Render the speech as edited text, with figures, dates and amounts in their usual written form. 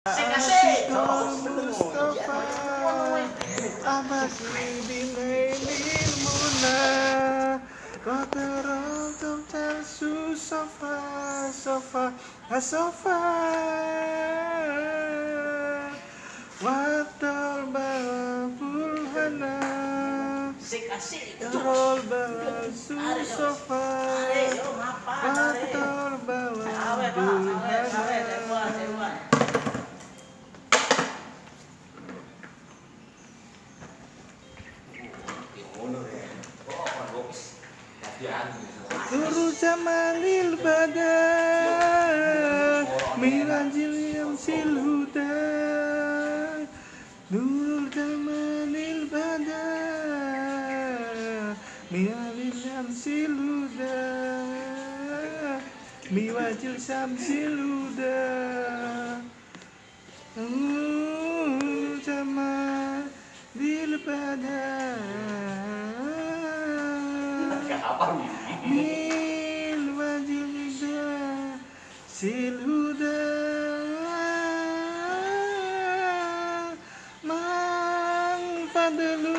Asik Mustafa Abasi bilailil muna Qatarau tarsu sofa sofa sofa Watar balaful hana Yarol balasu sofa Watar balaful hana Nuru jamalil badar Mirajil yamsil huda Nurul jamalil badar Mirajil yamsil huda Miwajil syamsil huda Nurul jamalil badar Mil wajilda silhuda Man fadlu